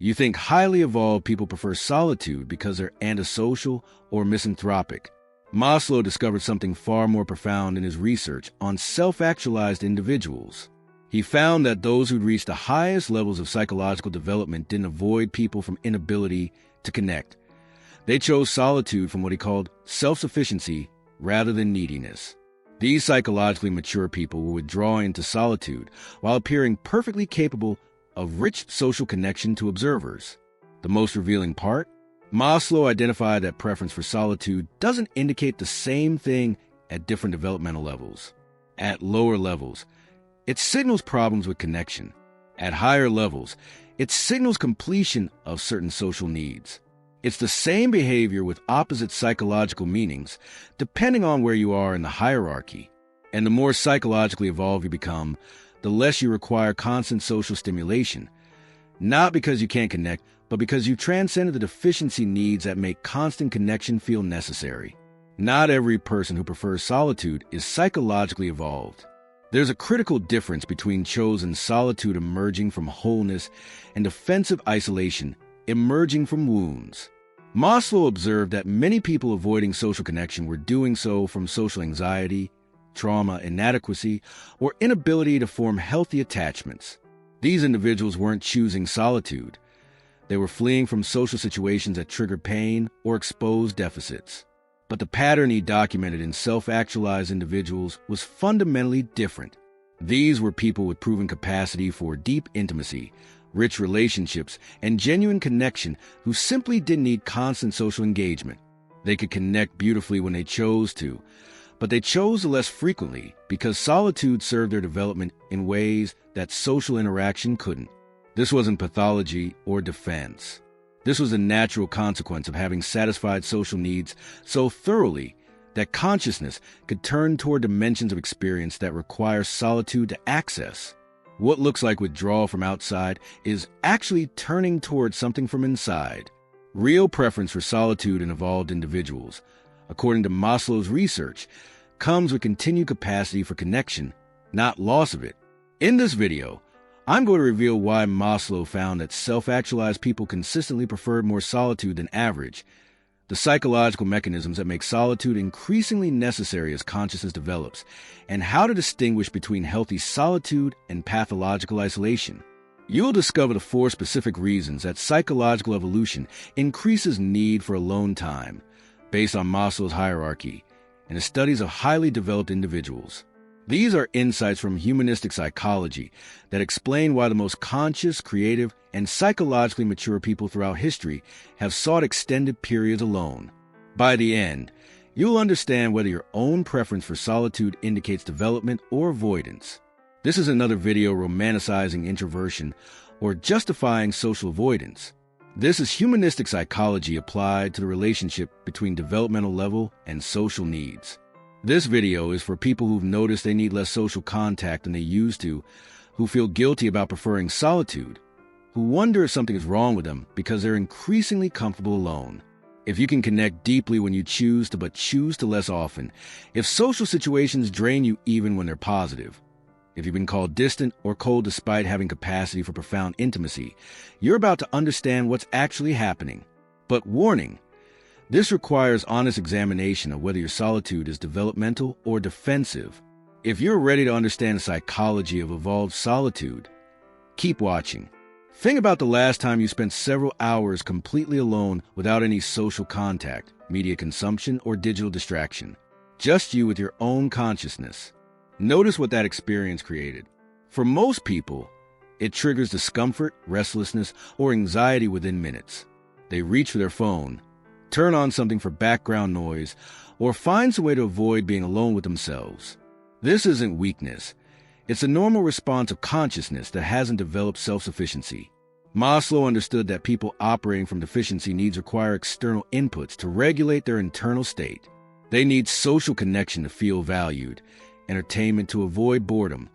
You think highly evolved people prefer solitude because they're antisocial or misanthropic. Maslow discovered something far more profound in his research on self-actualized individuals. He found that those who'd reached the highest levels of psychological development didn't avoid people from inability to connect. They chose solitude from what he called self-sufficiency rather than neediness. These psychologically mature people will withdraw into solitude while appearing perfectly capable of rich social connection to observers. The most revealing part? Maslow identified that preference for solitude doesn't indicate the same thing at different developmental levels. At lower levels, it signals problems with connection. At higher levels, it signals completion of certain social needs. It's the same behavior with opposite psychological meanings, depending on where you are in the hierarchy. And the more psychologically evolved you become, the less you require constant social stimulation. Not because you can't connect, but because you transcended the deficiency needs that make constant connection feel necessary. Not every person who prefers solitude is psychologically evolved. There's a critical difference between chosen solitude emerging from wholeness and defensive isolation emerging from wounds. Maslow observed that many people avoiding social connection were doing so from social anxiety, trauma, inadequacy, or inability to form healthy attachments. These individuals weren't choosing solitude. They were fleeing from social situations that triggered pain or exposed deficits. But the pattern he documented in self-actualized individuals was fundamentally different. These were people with proven capacity for deep intimacy, rich relationships, and genuine connection who simply didn't need constant social engagement. They could connect beautifully when they chose to, but they chose less frequently because solitude served their development in ways that social interaction couldn't. This wasn't pathology or defense. This was a natural consequence of having satisfied social needs so thoroughly that consciousness could turn toward dimensions of experience that require solitude to access. What looks like withdrawal from outside is actually turning toward something from inside. Real preference for solitude in evolved individuals, according to Maslow's research, comes with continued capacity for connection, not loss of it. In this video, I'm going to reveal why Maslow found that self-actualized people consistently preferred more solitude than average, the psychological mechanisms that make solitude increasingly necessary as consciousness develops, and how to distinguish between healthy solitude and pathological isolation. You'll discover the 4 specific reasons that psychological evolution increases need for alone time, based on Maslow's hierarchy, and the studies of highly developed individuals. These are insights from humanistic psychology that explain why the most conscious, creative, and psychologically mature people throughout history have sought extended periods alone. By the end, you'll understand whether your own preference for solitude indicates development or avoidance. This is another video romanticizing introversion or justifying social avoidance. This is humanistic psychology applied to the relationship between developmental level and social needs. This video is for people who've noticed they need less social contact than they used to, who feel guilty about preferring solitude, who wonder if something is wrong with them because they're increasingly comfortable alone. If you can connect deeply when you choose to but choose to less often, if social situations drain you even when they're positive, if you've been called distant or cold despite having capacity for profound intimacy, you're about to understand what's actually happening. But warning, this requires honest examination of whether your solitude is developmental or defensive. If you're ready to understand the psychology of evolved solitude, keep watching. Think about the last time you spent several hours completely alone without any social contact, media consumption, or digital distraction. Just you with your own consciousness. Notice what that experience created. For most people, it triggers discomfort, restlessness, or anxiety within minutes. They reach for their phone, turn on something for background noise, or find some way to avoid being alone with themselves. This isn't weakness. It's a normal response of consciousness that hasn't developed self-sufficiency. Maslow understood that people operating from deficiency needs require external inputs to regulate their internal state. They need social connection to feel valued, entertainment to avoid boredom,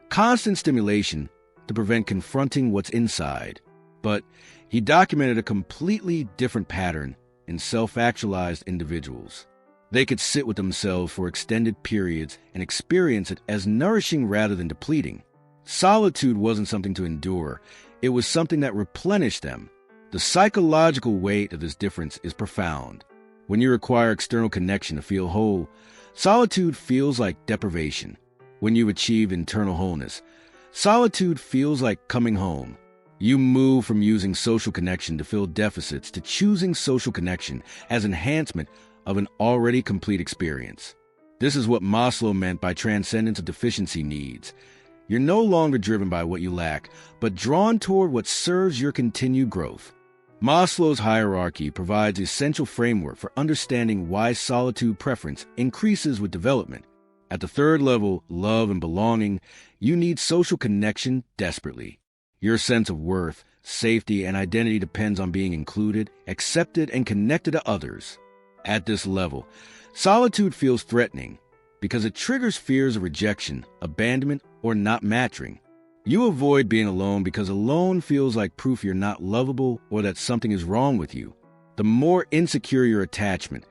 constant stimulation to prevent confronting what's inside. But he documented a completely different pattern in self-actualized individuals. They could sit with themselves for extended periods and experience it as nourishing rather than depleting. Solitude wasn't something to endure. It was something that replenished them. The psychological weight of this difference is profound. When you require external connection to feel whole, solitude feels like deprivation. When you've achieved internal wholeness, solitude feels like coming home. You move from using social connection to fill deficits to choosing social connection as enhancement of an already complete experience. This is what Maslow meant by transcendence of deficiency needs. You're no longer driven by what you lack, but drawn toward what serves your continued growth. Maslow's hierarchy provides an essential framework for understanding why solitude preference increases with development. At the third level, love and belonging, you need social connection desperately. Your sense of worth, safety, and identity depends on being included, accepted, and connected to others. At this level, solitude feels threatening because it triggers fears of rejection, abandonment, or not matching. You avoid being alone because alone feels like proof you're not lovable or that something is wrong with you. The more insecure your attachment,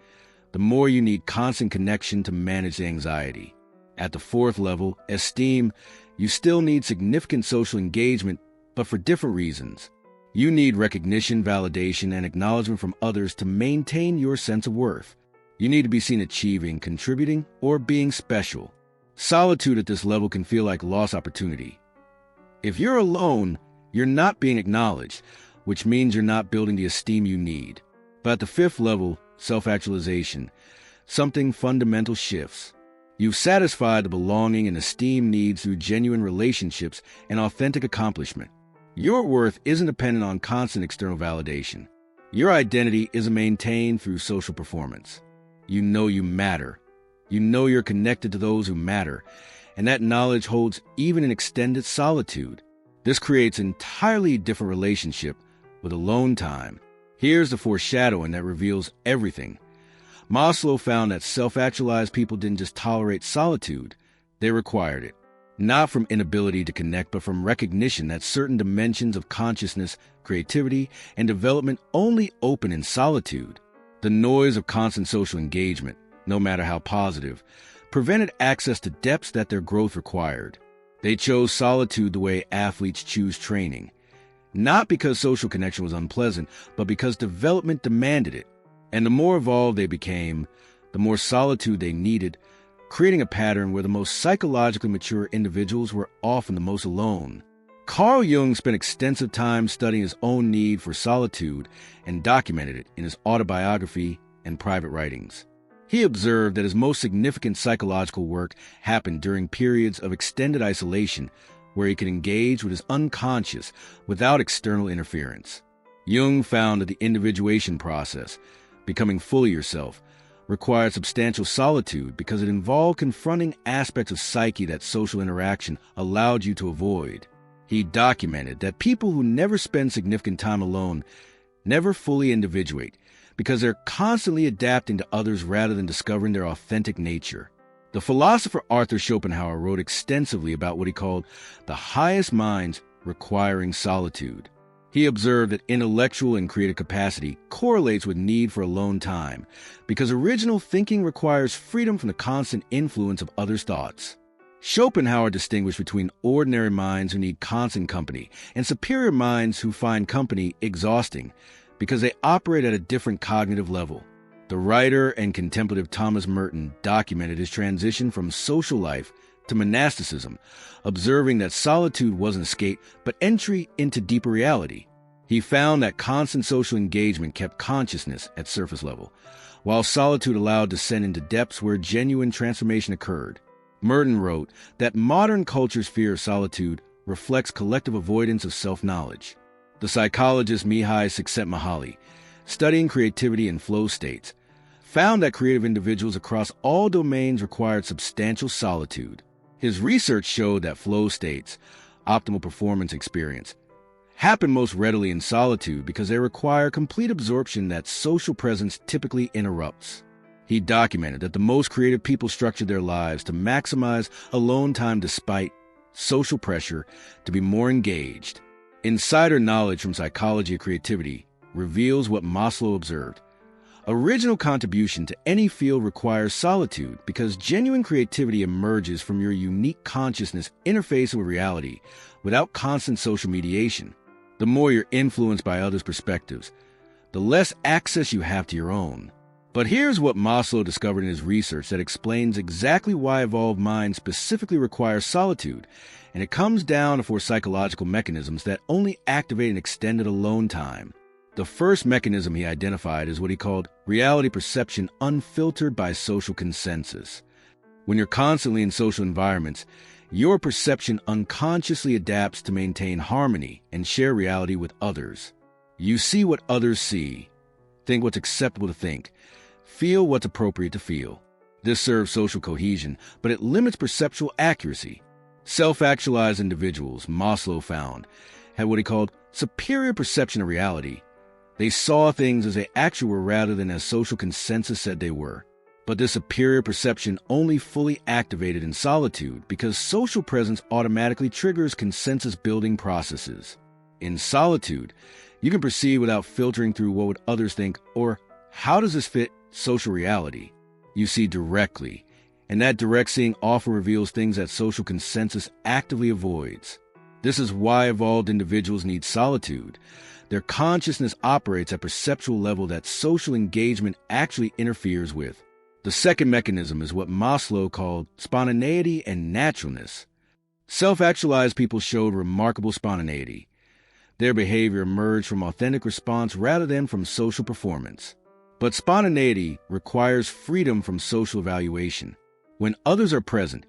the more you need constant connection to manage the anxiety. At the fourth level, esteem, you still need significant social engagement, but for different reasons. You need recognition, validation, and acknowledgement from others to maintain your sense of worth. You need to be seen achieving, contributing, or being special. Solitude at this level can feel like lost opportunity. If you're alone, you're not being acknowledged, which means you're not building the esteem you need. But at the fifth level, self-actualization, something fundamental shifts. You've satisfied the belonging and esteem needs through genuine relationships and authentic accomplishment. Your worth isn't dependent on constant external validation. Your identity is maintained through social performance. You know you matter. You know you're connected to those who matter, and that knowledge holds even in extended solitude. This creates an entirely different relationship with alone time. Here's the foreshadowing that reveals everything. Maslow found that self-actualized people didn't just tolerate solitude, they required it. Not from inability to connect, but from recognition that certain dimensions of consciousness, creativity, and development only open in solitude. The noise of constant social engagement, no matter how positive, prevented access to depths that their growth required. They chose solitude the way athletes choose training. Not because social connection was unpleasant, but because development demanded it. And the more evolved they became, the more solitude they needed, creating a pattern where the most psychologically mature individuals were often the most alone. Carl Jung spent extensive time studying his own need for solitude and documented it in his autobiography and private writings. He observed that his most significant psychological work happened during periods of extended isolation where he could engage with his unconscious without external interference. Jung found that the individuation process, becoming fully yourself, required substantial solitude because it involved confronting aspects of psyche that social interaction allowed you to avoid. He documented that people who never spend significant time alone never fully individuate because they're constantly adapting to others rather than discovering their authentic nature. The philosopher Arthur Schopenhauer wrote extensively about what he called the highest minds requiring solitude. He observed that intellectual and creative capacity correlates with need for alone time because original thinking requires freedom from the constant influence of others' thoughts. Schopenhauer distinguished between ordinary minds who need constant company and superior minds who find company exhausting because they operate at a different cognitive level. The writer and contemplative Thomas Merton documented his transition from social life to monasticism, observing that solitude wasn't escape but entry into deeper reality. He found that constant social engagement kept consciousness at surface level, while solitude allowed descent into depths where genuine transformation occurred. Merton wrote that modern culture's fear of solitude reflects collective avoidance of self-knowledge. The psychologist Mihai Csikszentmihalyi, studying creativity in flow states, found that creative individuals across all domains required substantial solitude. His research showed that flow states, optimal performance experience, happen most readily in solitude because they require complete absorption that social presence typically interrupts. He documented that the most creative people structure their lives to maximize alone time despite social pressure to be more engaged. Insider knowledge from psychology of creativity reveals what Maslow observed. Original contribution to any field requires solitude because genuine creativity emerges from your unique consciousness interfacing with reality without constant social mediation. The more you're influenced by others' perspectives, the less access you have to your own. But here's what Maslow discovered in his research that explains exactly why evolved minds specifically require solitude, and it comes down to 4 psychological mechanisms that only activate an extended alone time. The first mechanism he identified is what he called reality perception unfiltered by social consensus. When you're constantly in social environments, your perception unconsciously adapts to maintain harmony and share reality with others. You see what others see, think what's acceptable to think, feel what's appropriate to feel. This serves social cohesion, but it limits perceptual accuracy. Self-actualized individuals, Maslow found, had what he called superior perception of reality. They saw things as they actually were rather than as social consensus said they were. But this superior perception only fully activated in solitude because social presence automatically triggers consensus-building processes. In solitude, you can perceive without filtering through what would others think or how does this fit social reality. You see directly, and that direct seeing often reveals things that social consensus actively avoids. This is why evolved individuals need solitude. Their consciousness operates at a perceptual level that social engagement actually interferes with. The second mechanism is what Maslow called spontaneity and naturalness. Self-actualized people showed remarkable spontaneity. Their behavior emerged from authentic response rather than from social performance. But spontaneity requires freedom from social evaluation. When others are present,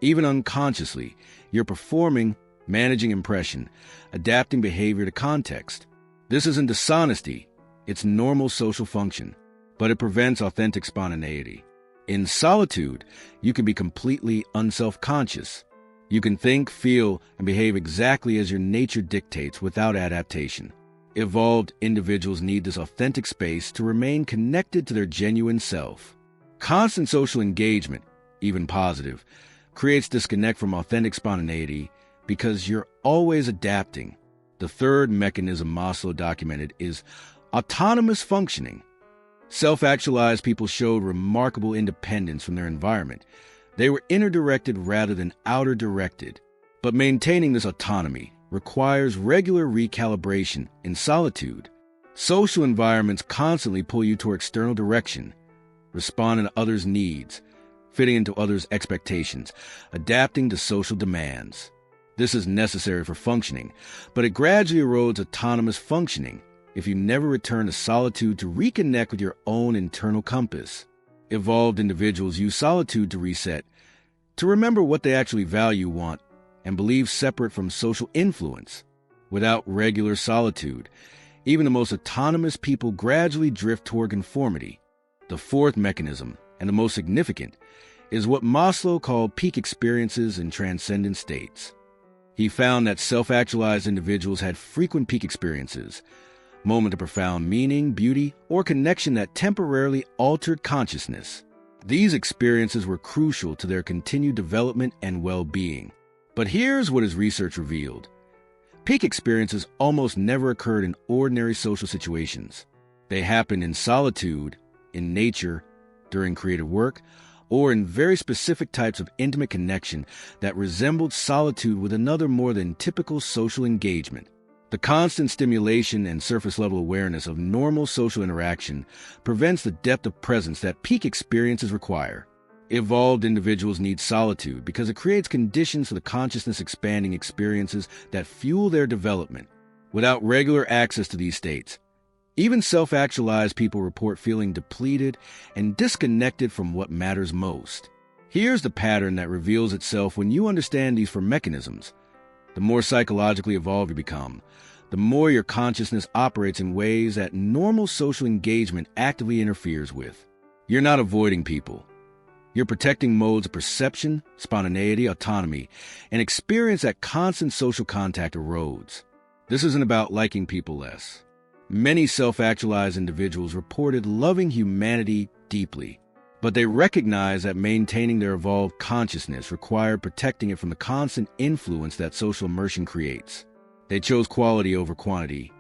even unconsciously, you're performing, managing impression, adapting behavior to context. This isn't dishonesty, it's normal social function, but it prevents authentic spontaneity. In solitude, you can be completely unself-conscious. You can think, feel, and behave exactly as your nature dictates without adaptation. Evolved individuals need this authentic space to remain connected to their genuine self. Constant social engagement, even positive, creates disconnect from authentic spontaneity because you're always adapting. The third mechanism Maslow documented is autonomous functioning. Self-actualized people showed remarkable independence from their environment. They were inner-directed rather than outer-directed. But maintaining this autonomy requires regular recalibration in solitude. Social environments constantly pull you toward external direction, responding to others' needs, fitting into others' expectations, adapting to social demands. This is necessary for functioning, but it gradually erodes autonomous functioning if you never return to solitude to reconnect with your own internal compass. Evolved individuals use solitude to reset, to remember what they actually value, want, and believe separate from social influence. Without regular solitude, even the most autonomous people gradually drift toward conformity. The fourth mechanism, and the most significant, is what Maslow called peak experiences and transcendent states. He found that self-actualized individuals had frequent peak experiences, moments of profound meaning, beauty, or connection that temporarily altered consciousness. These experiences were crucial to their continued development and well-being. But here's what his research revealed. Peak experiences almost never occurred in ordinary social situations. They happened in solitude, in nature, during creative work, or in very specific types of intimate connection that resembled solitude with another more than typical social engagement. The constant stimulation and surface-level awareness of normal social interaction prevents the depth of presence that peak experiences require. Evolved individuals need solitude because it creates conditions for the consciousness-expanding experiences that fuel their development. Without regular access to these states, even self-actualized people report feeling depleted and disconnected from what matters most. Here's the pattern that reveals itself when you understand these 4 mechanisms. The more psychologically evolved you become, the more your consciousness operates in ways that normal social engagement actively interferes with. You're not avoiding people. You're protecting modes of perception, spontaneity, autonomy, and experience that constant social contact erodes. This isn't about liking people less. Many self-actualized individuals reported loving humanity deeply, but they recognized that maintaining their evolved consciousness required protecting it from the constant influence that social immersion creates. They chose quality over quantity,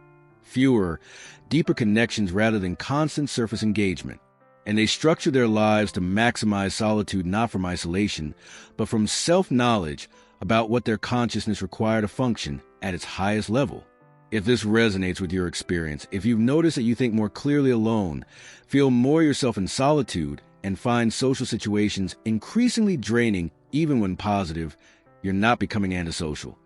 fewer, deeper connections rather than constant surface engagement. And they structured their lives to maximize solitude not from isolation, but from self-knowledge about what their consciousness required to function at its highest level. If this resonates with your experience, if you've noticed that you think more clearly alone, feel more yourself in solitude, and find social situations increasingly draining even when positive, you're not becoming antisocial.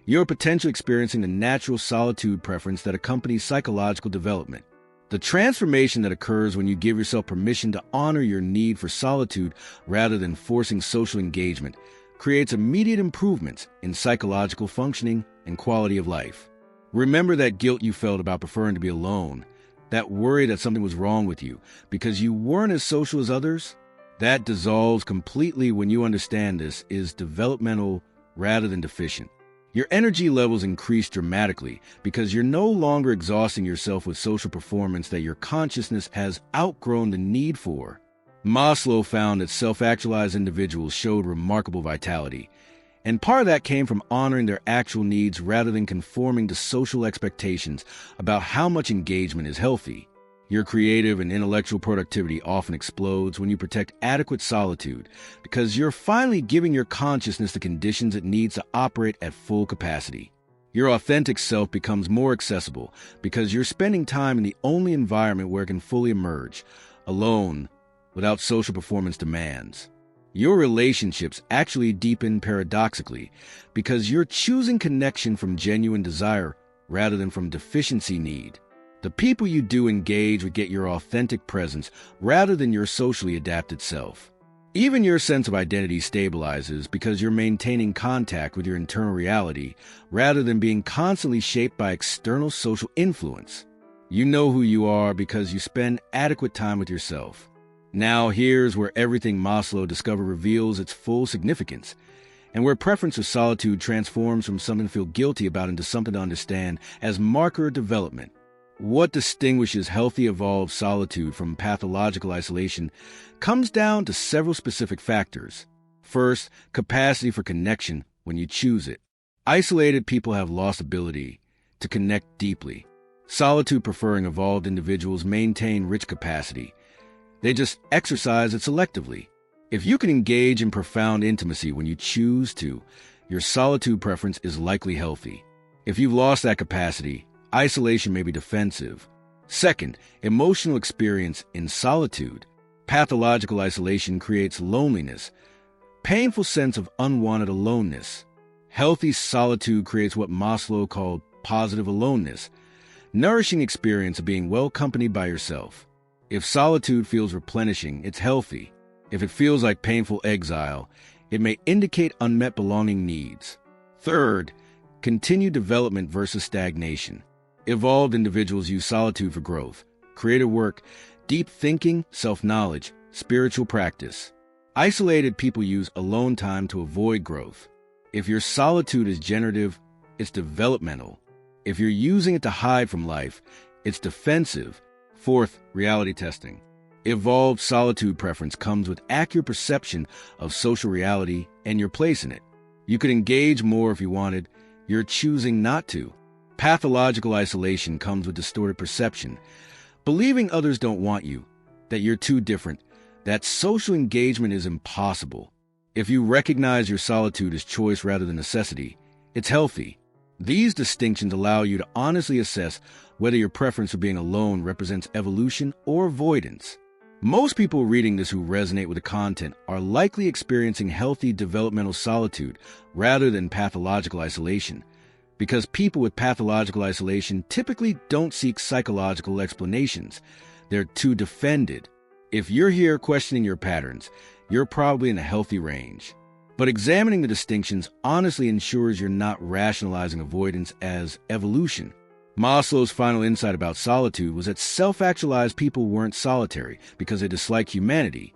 You're potentially experiencing the natural solitude preference that accompanies psychological development. The transformation that occurs when you give yourself permission to honor your need for solitude rather than forcing social engagement creates immediate improvements in psychological functioning and quality of life. Remember that guilt you felt about preferring to be alone, that worry that something was wrong with you because you weren't as social as others? That dissolves completely when you understand this is developmental rather than deficient. Your energy levels increase dramatically because you're no longer exhausting yourself with social performance that your consciousness has outgrown the need for. Maslow found that self-actualized individuals showed remarkable vitality, and part of that came from honoring their actual needs rather than conforming to social expectations about how much engagement is healthy. Your creative and intellectual productivity often explodes when you protect adequate solitude because you're finally giving your consciousness the conditions it needs to operate at full capacity. Your authentic self becomes more accessible because you're spending time in the only environment where it can fully emerge, alone, without social performance demands. Your relationships actually deepen paradoxically because you're choosing connection from genuine desire rather than from deficiency need. The people you do engage with get your authentic presence rather than your socially adapted self. Even your sense of identity stabilizes because you're maintaining contact with your internal reality rather than being constantly shaped by external social influence. You know who you are because you spend adequate time with yourself. Now here's where everything Maslow discovered reveals its full significance, and where preference for solitude transforms from something to feel guilty about into something to understand as marker of development. What distinguishes healthy evolved solitude from pathological isolation comes down to several specific factors. First, capacity for connection when you choose it. Isolated people have lost ability to connect deeply. Solitude-preferring evolved individuals maintain rich capacity. They just exercise it selectively. If you can engage in profound intimacy when you choose to, your solitude preference is likely healthy. If you've lost that capacity, isolation may be defensive. Second, emotional experience in solitude. Pathological isolation creates loneliness, painful sense of unwanted aloneness. Healthy solitude creates what Maslow called positive aloneness, nourishing experience of being well accompanied by yourself. If solitude feels replenishing, it's healthy. If it feels like painful exile, it may indicate unmet belonging needs. Third, continued development versus stagnation. Evolved individuals use solitude for growth, creative work, deep thinking, self-knowledge, spiritual practice. Isolated people use alone time to avoid growth. If your solitude is generative, it's developmental. If you're using it to hide from life, it's defensive. Fourth, reality testing. Evolved solitude preference comes with accurate perception of social reality and your place in it. You could engage more if you wanted. You're choosing not to. Pathological isolation comes with distorted perception, believing others don't want you, that you're too different, that social engagement is impossible. If you recognize your solitude as choice rather than necessity, it's healthy. These distinctions allow you to honestly assess whether your preference for being alone represents evolution or avoidance. Most people reading this who resonate with the content are likely experiencing healthy developmental solitude rather than pathological isolation, because people with pathological isolation typically don't seek psychological explanations. They're too defended. If you're here questioning your patterns, you're probably in a healthy range. But examining the distinctions honestly ensures you're not rationalizing avoidance as evolution. Maslow's final insight about solitude was that self-actualized people weren't solitary because they disliked humanity.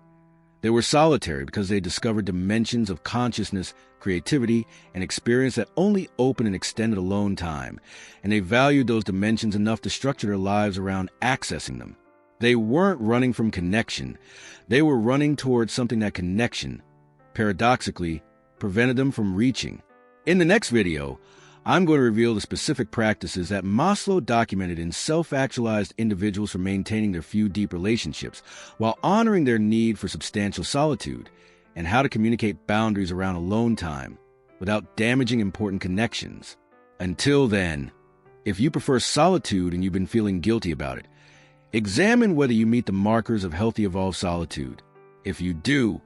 They were solitary because they discovered dimensions of consciousness, creativity, and experience that only open and extended alone time, and they valued those dimensions enough to structure their lives around accessing them. They weren't running from connection. They were running towards something that connection, paradoxically, prevented them from reaching. In the next video, I'm going to reveal the specific practices that Maslow documented in self-actualized individuals for maintaining their few deep relationships while honoring their need for substantial solitude, and how to communicate boundaries around alone time without damaging important connections. Until then, If you prefer solitude and you've been feeling guilty about it, examine whether you meet the markers of healthy evolved solitude. If you do,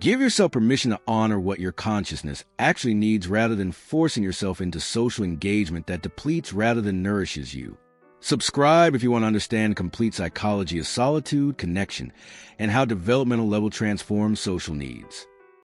give yourself permission to honor what your consciousness actually needs rather than forcing yourself into social engagement that depletes rather than nourishes you. Subscribe if you want to understand complete psychology of solitude, connection, and how developmental level transforms social needs.